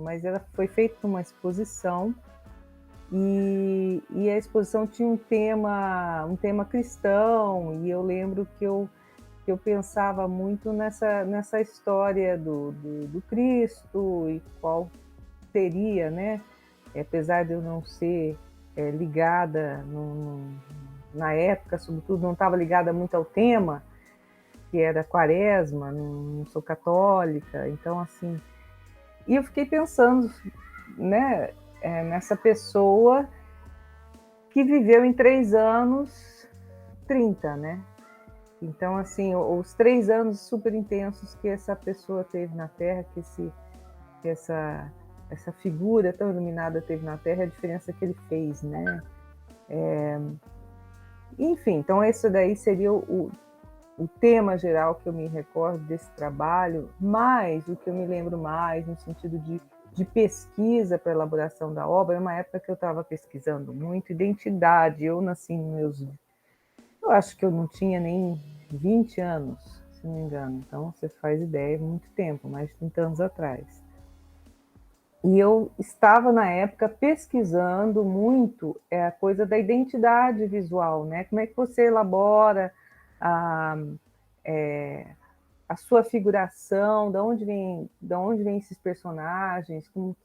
mas ela foi feita uma exposição e a exposição tinha um tema cristão, e eu lembro que eu pensava muito nessa história do Cristo e qual seria, né? Apesar de eu não ser ligada na época, sobretudo, não estava ligada muito ao tema, que era Quaresma, não sou católica, então assim. E eu fiquei pensando, né, nessa pessoa que viveu em 3 anos 30, né? Então, assim, os 3 anos super intensos que essa pessoa teve na Terra, que essa figura tão iluminada teve na Terra, a diferença que ele fez, né? Enfim, então esse daí seria o tema geral que eu me recordo desse trabalho, mas o que eu me lembro mais, no sentido de pesquisa para elaboração da obra, é uma época que eu estava pesquisando muito identidade. Eu nasci nos meus. Eu acho que eu não tinha nem 20 anos, se não me engano. Então você faz ideia, muito tempo, mais de 30 anos atrás. E eu estava, na época, pesquisando muito a coisa da identidade visual, né? Como é que você elabora a, a sua figuração, de onde vem esses personagens, como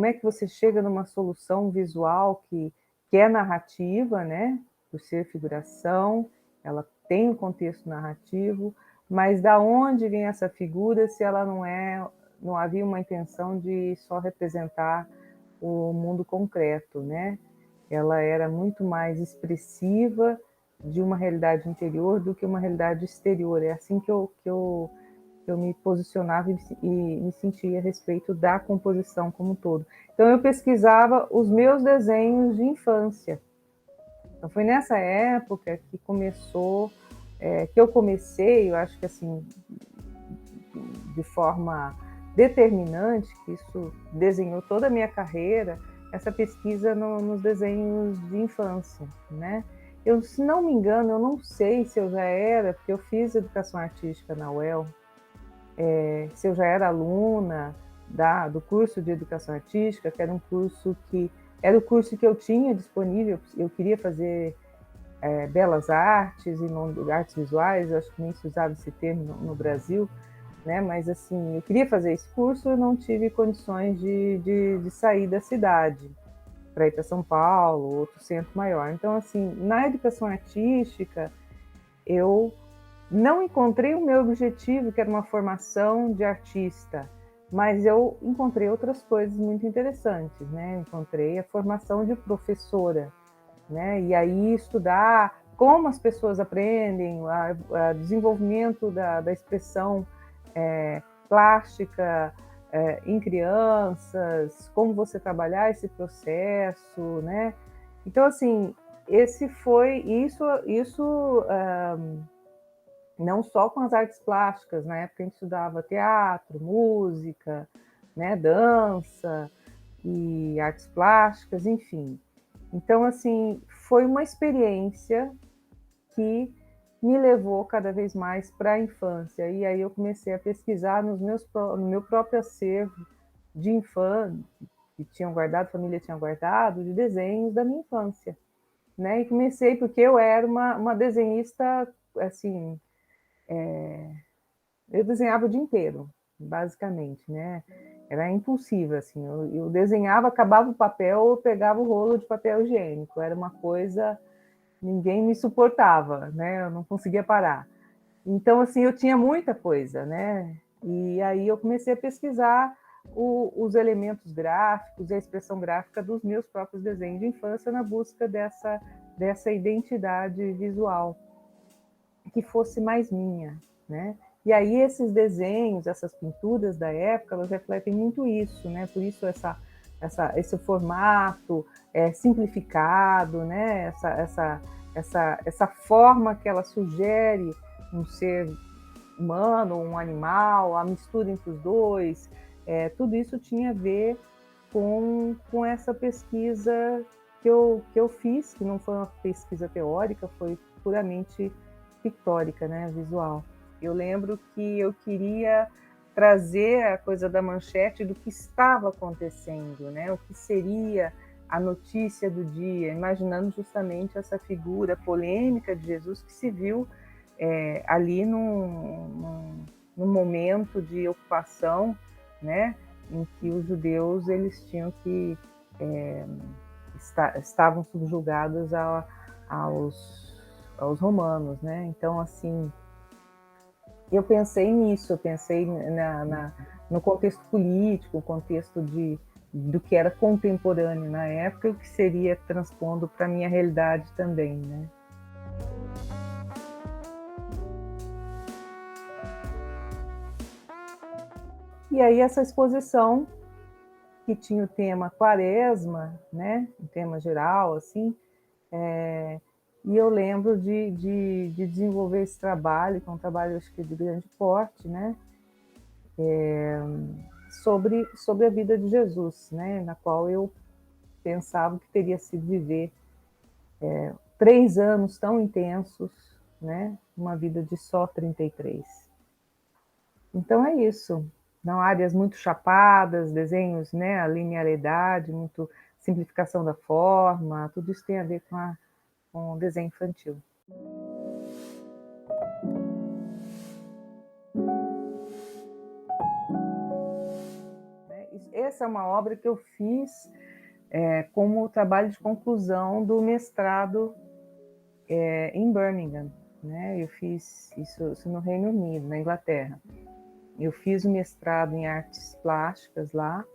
é que você chega numa solução visual que é narrativa, né? Por ser figuração, ela tem um contexto narrativo, mas da onde vem essa figura se ela não havia uma intenção de só representar o mundo concreto, né? Ela era muito mais expressiva de uma realidade interior do que uma realidade exterior. É assim que eu me posicionava e me sentia a respeito da composição como um todo. Então, eu pesquisava os meus desenhos de infância. Então, foi nessa época que que eu comecei, eu acho que assim, de forma determinante, que isso desenhou toda a minha carreira, essa pesquisa nos desenhos de infância, né? Eu, se não me engano, eu não sei se eu já era, porque eu fiz educação artística na UEL, se eu já era aluna do curso de educação artística, que era um curso que era o curso que eu tinha disponível. Eu queria fazer belas artes e não artes visuais, eu acho que nem se usava esse termo no Brasil, né? Mas assim, eu queria fazer esse curso e não tive condições de sair da cidade para ir para São Paulo, outro centro maior. Então, assim, na educação artística, eu não encontrei o meu objetivo, que era uma formação de artista, mas eu encontrei outras coisas muito interessantes, né? Encontrei a formação de professora, né? E aí estudar como as pessoas aprendem, o desenvolvimento da expressão plástica em crianças, como você trabalhar esse processo, né? Então, assim, esse foi isso não só com as artes plásticas, na época a gente estudava teatro, música, né, dança e artes plásticas, enfim. Então, assim, foi uma experiência que me levou cada vez mais para a infância. E aí eu comecei a pesquisar no meu próprio acervo de infância, que tinham guardado, a família tinha guardado, de desenhos da minha infância. Né? E comecei porque eu era uma desenhista, assim, eu desenhava o dia inteiro, basicamente, né? Era impulsiva, assim. Eu desenhava, acabava o papel, eu pegava o rolo de papel higiênico. Era uma coisa, ninguém me suportava, né? Eu não conseguia parar. Então, assim, eu tinha muita coisa, né? E aí eu comecei a pesquisar os elementos gráficos e a expressão gráfica dos meus próprios desenhos de infância na busca dessa identidade visual que fosse mais minha, né? E aí esses desenhos, essas pinturas da época, elas refletem muito isso, né? Por isso esse formato simplificado, né? Essa forma que ela sugere um ser humano, um animal, a mistura entre os dois, tudo isso tinha a ver com essa pesquisa que eu fiz, que não foi uma pesquisa teórica, foi puramente pictórica, né, visual. Eu lembro que eu queria trazer a coisa da manchete do que estava acontecendo, né? O que seria a notícia do dia, imaginando justamente essa figura polêmica de Jesus que se viu ali num momento de ocupação, né? Em que os judeus eles tinham que estavam subjugados aos romanos, né? Então, assim, eu pensei nisso, eu pensei no contexto político, o contexto do que era contemporâneo na época e o que seria transpondo para a minha realidade também, né? E aí essa exposição, que tinha o tema Quaresma, né? Um tema geral, assim, e eu lembro de desenvolver esse trabalho, que é um trabalho, acho que de grande porte, né? Sobre a vida de Jesus, né? Na qual eu pensava que teria sido viver 3 anos tão intensos, né? Uma vida de só 33. Então é isso. Não áreas muito chapadas, desenhos, né? A linearidade, muito simplificação da forma, tudo isso tem a ver com o desenho infantil. Essa é uma obra que eu fiz como trabalho de conclusão do mestrado em Birmingham, né? Eu fiz isso no Reino Unido, na Inglaterra. Eu fiz o mestrado em artes plásticas lá,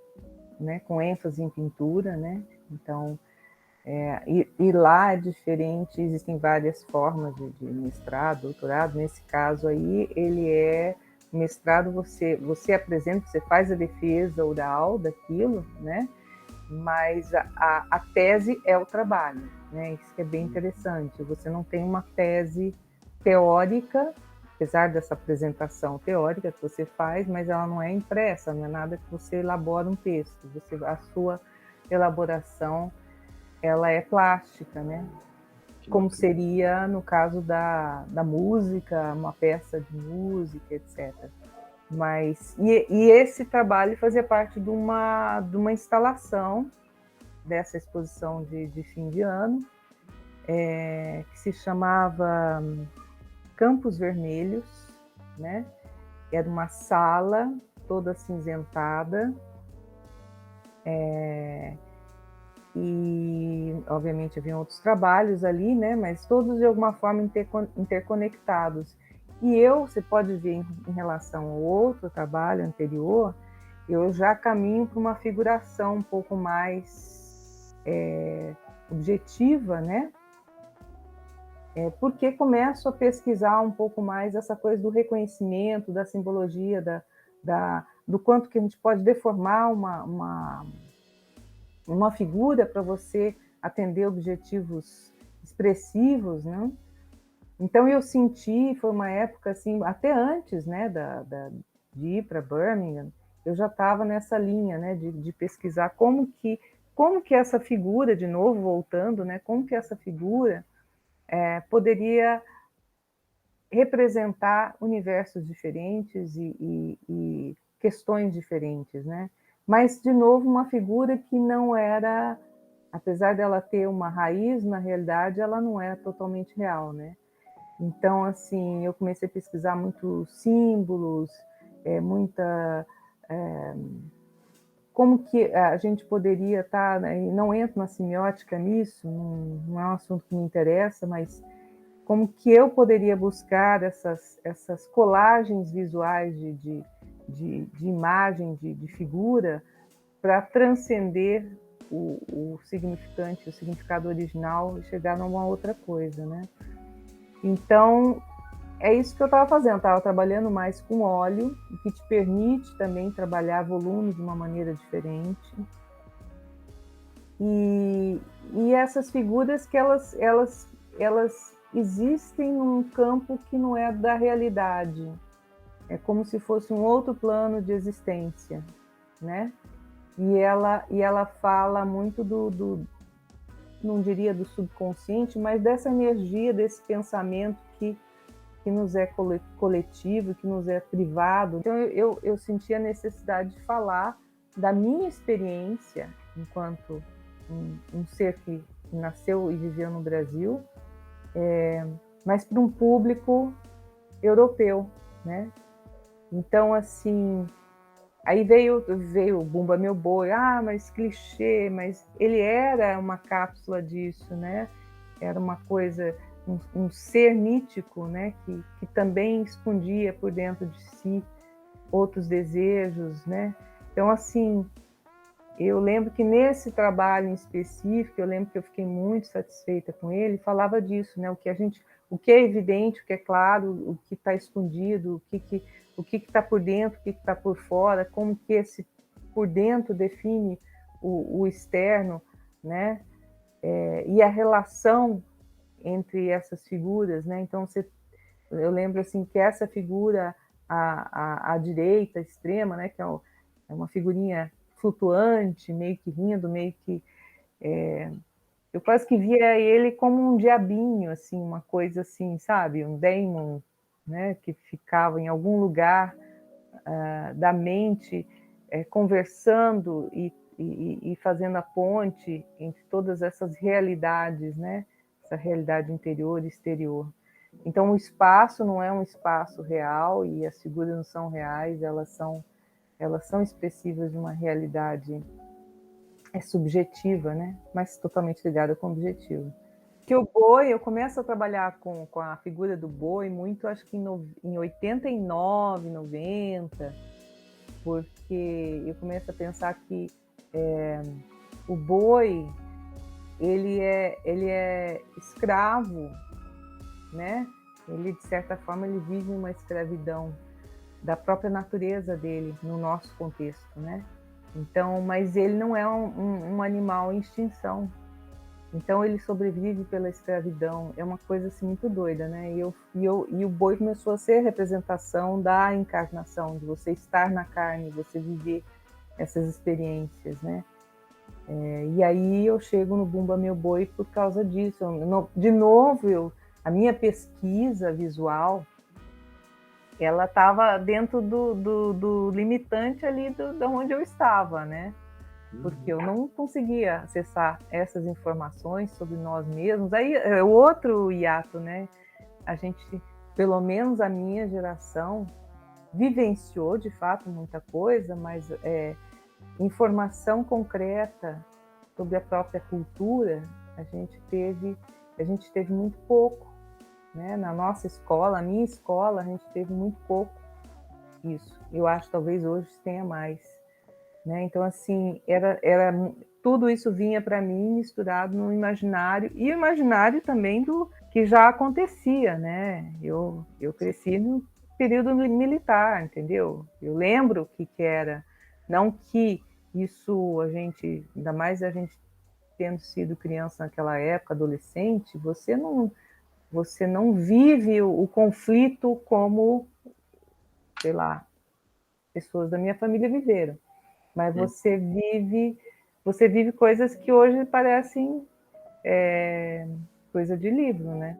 né? Com ênfase em pintura, né? Então, e lá é diferente, existem várias formas de mestrado, doutorado. Nesse caso aí, ele é mestrado, você apresenta, você faz a defesa oral daquilo, né? Mas a tese é o trabalho, né? Isso que é bem interessante. Você não tem uma tese teórica, apesar dessa apresentação teórica que você faz, mas ela não é impressa, não é nada que você elabora um texto. A sua elaboração, ela é plástica, né? Como seria no caso da música, uma peça de música, etc. Mas, e esse trabalho fazia parte de uma instalação dessa exposição de fim de ano, que se chamava Campos Vermelhos, né? Era uma sala toda acinzentada, e obviamente haviam outros trabalhos ali, né? Mas todos de alguma forma interconectados. E você pode ver em relação ao outro trabalho anterior, eu já caminho para uma figuração um pouco mais objetiva, né? Porque começo a pesquisar um pouco mais essa coisa do reconhecimento, da simbologia, do quanto que a gente pode deformar uma figura para você atender objetivos expressivos, né? Então eu senti, foi uma época assim, até antes, né, de ir para Birmingham, eu já estava nessa linha, né, de pesquisar como que essa figura, de novo voltando, né, como que essa figura poderia representar universos diferentes e questões diferentes, né? Mas, de novo, uma figura que não era, apesar dela ter uma raiz, na realidade, ela não é totalmente real, né? Então, assim, eu comecei a pesquisar muitos símbolos, como que a gente poderia estar, né? Não entro na semiótica nisso, não é um assunto que me interessa, mas como que eu poderia buscar essas colagens visuais de imagem, de figura, para transcender o significante, o significado original e chegar numa outra coisa, né? Então, é isso que eu estava fazendo, estava trabalhando mais com óleo, o que te permite também trabalhar volume de uma maneira diferente. E essas figuras que elas existem num campo que não é da realidade. É como se fosse um outro plano de existência, né? E ela fala muito não diria do subconsciente, mas dessa energia, desse pensamento que nos é coletivo, que nos é privado. Então eu senti a necessidade de falar da minha experiência enquanto um ser que nasceu e viveu no Brasil, mas para um público europeu, né? Então, assim, aí veio o Bumba Meu Boi, mas clichê, mas ele era uma cápsula disso, né? Era uma coisa, um ser mítico, né? Que também escondia por dentro de si outros desejos, né? Então, assim, eu lembro que nesse trabalho em específico, eu lembro que eu fiquei muito satisfeita com ele, falava disso, né? O que é evidente, o que é claro, o que está escondido, o que está por dentro, o que está por fora, como que esse por dentro define o externo, né? E a relação entre essas figuras, né? Então, eu lembro assim que essa figura à direita extrema, né? Que é uma figurinha flutuante, meio que rindo, meio que eu quase que via ele como um diabinho, assim, uma coisa assim, sabe, um daemon, né? Que ficava em algum lugar da mente, conversando e fazendo a ponte entre todas essas realidades, né? Essa realidade interior e exterior. Então, o espaço não é um espaço real e as figuras não são reais, elas são expressivas de uma realidade subjetiva, né? Mas totalmente ligada com o objetivo. Que o boi, eu começo a trabalhar com a figura do boi muito, acho que em 89, 90, porque eu começo a pensar que o boi ele é escravo, né? Ele, de certa forma, ele vive uma escravidão da própria natureza dele no nosso contexto, né? Então, mas ele não é um animal em extinção. Então ele sobrevive pela escravidão. É uma coisa assim muito doida, né? E o boi começou a ser a representação da encarnação, de você estar na carne, você viver essas experiências, né? E aí eu chego no Bumba Meu Boi por causa disso. De novo, a minha pesquisa visual, ela estava dentro do limitante ali de onde eu estava, né? Porque eu não conseguia acessar essas informações sobre nós mesmos. Aí é outro hiato, né? A gente, pelo menos a minha geração, vivenciou de fato muita coisa, mas informação concreta sobre a própria cultura a gente teve muito pouco, né? Na nossa escola, a minha escola, a gente teve muito pouco isso. Eu acho que talvez hoje tenha mais. Né? Então, assim, tudo isso vinha para mim misturado no imaginário, e o imaginário também do que já acontecia, né? Eu cresci no período militar, entendeu? Eu lembro o que era, não que isso ainda mais a gente tendo sido criança naquela época, adolescente, você não vive o conflito como, sei lá, pessoas da minha família viveram. Mas você vive coisas que hoje parecem coisa de livro, né?